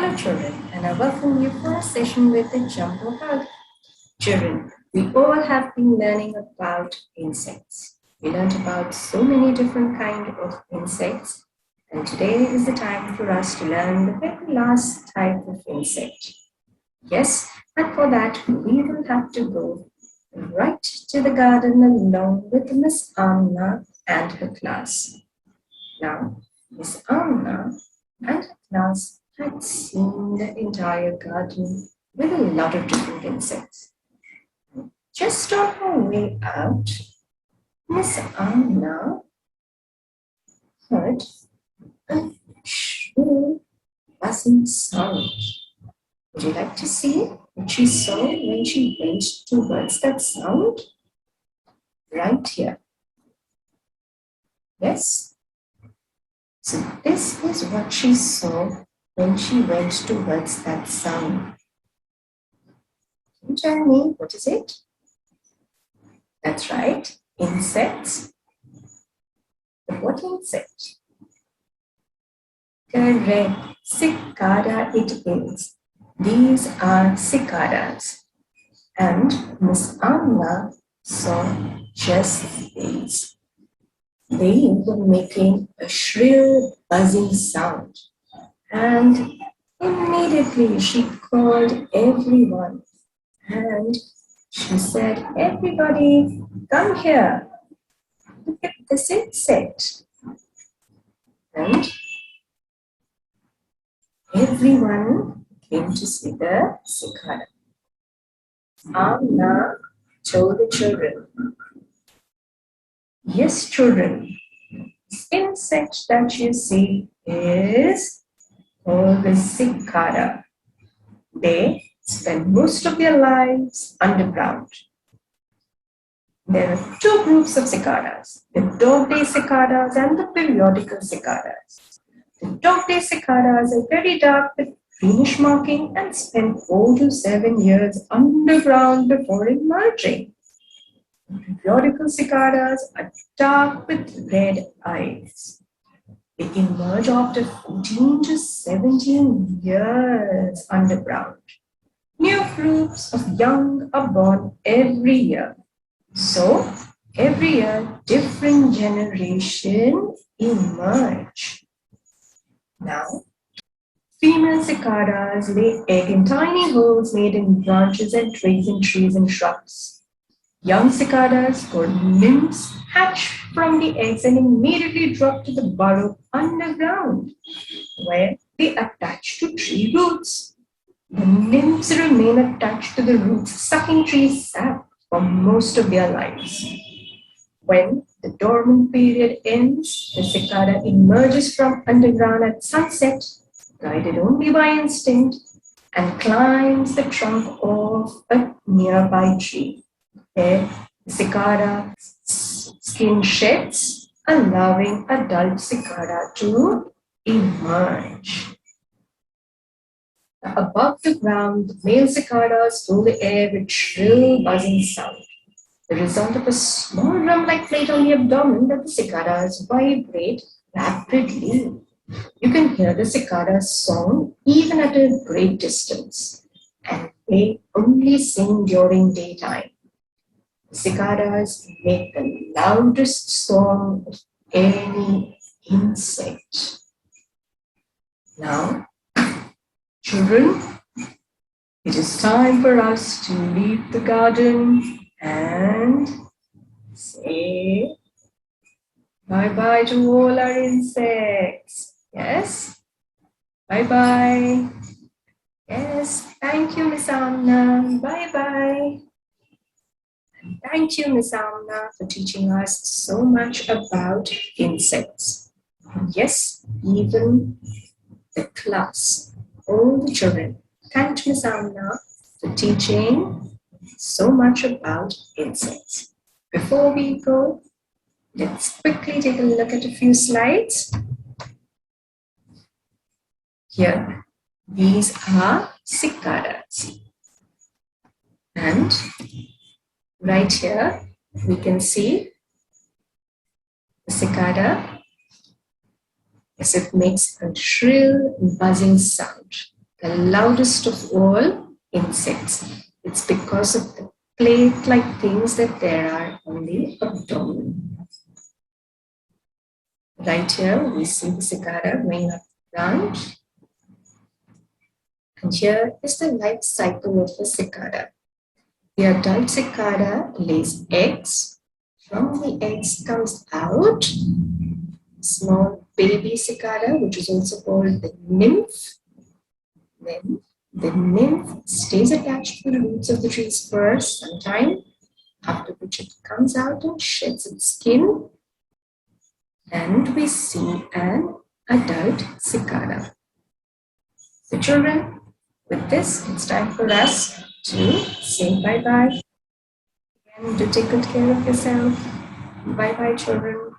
Hello children, and I welcome you for a session with the Jumbo Kids. Children, we all have been learning about insects. We learned about so many different kinds of insects, and today is the time for us to learn the very last type of insect. Yes, and for that we will have to go right to the garden along with Miss Amna and her class. Now, Miss Amna and her class had seen the entire garden with a lot of different insects. Just on her way out, Miss Amna heard a shrill buzzing sound. Would you like to see what she saw when she went towards that sound? Right here. Yes? So this is what she saw when she went towards that sound. Can you tell me what is it? That's right, insects. But what insect? Correct, cicada it is. These are cicadas. And Miss Anna saw just these. They were making a shrill buzzing sound. And immediately she called everyone. And she said, everybody, come here. Look at this insect. And everyone came to see the cicada. Amna told the children, yes, children, this insect that you see is called the cicada. They spend most of their lives underground. There are two groups of cicadas, the dog-day cicadas and the periodical cicadas. The dog-day cicadas are very dark with greenish marking and spend 4 to 7 years underground before emerging. The periodical cicadas are dark with red eyes. They emerge after 14 to 17 years underground. New groups of young are born every year. So, every year, different generations emerge. Now, female cicadas lay egg in tiny holes made in branches and twigs in trees and shrubs. Young cicadas, called nymphs, hatch from the eggs and immediately drop to the burrow underground, where they attach to tree roots. The nymphs remain attached to the roots, sucking tree sap for most of their lives. When the dormant period ends, the cicada emerges from underground at sunset, guided only by instinct, and climbs the trunk of a nearby tree. There, the cicada skin sheds, allowing adult cicada to emerge. Above the ground, the male cicadas fill the air with shrill buzzing sound, the result of a small drum-like plate on the abdomen that the cicadas vibrate rapidly. You can hear the cicada's song even at a great distance, and they only sing during daytime. The cicadas make the loudest song of any insect. Now, children, it is time for us to leave the garden and say bye-bye to all our insects. Yes? Bye-bye. Yes, thank you, Miss Amna. Bye-bye. And thank you, Miss Amna, for teaching us so much about insects. And yes, even the class, all the children, thanked Miss Amna for teaching so much about insects. Before we go, let's quickly take a look at a few slides. Here, these are cicadas. And right here, we can see the cicada as it makes a shrill buzzing sound. the loudest of all insects. It's because of the plate-like things that there are on the abdomen. Right here, we see the cicada going up the branch. And here is the life cycle of the cicada. The adult cicada lays eggs. From the eggs comes out small baby cicada, which is also called the nymph. Then the nymph stays attached to the roots of the trees for some time, after which it comes out and sheds its skin, and we see an adult cicada. So children, with this, it's time for us to say bye-bye and to take good care of yourself. Bye-bye, children.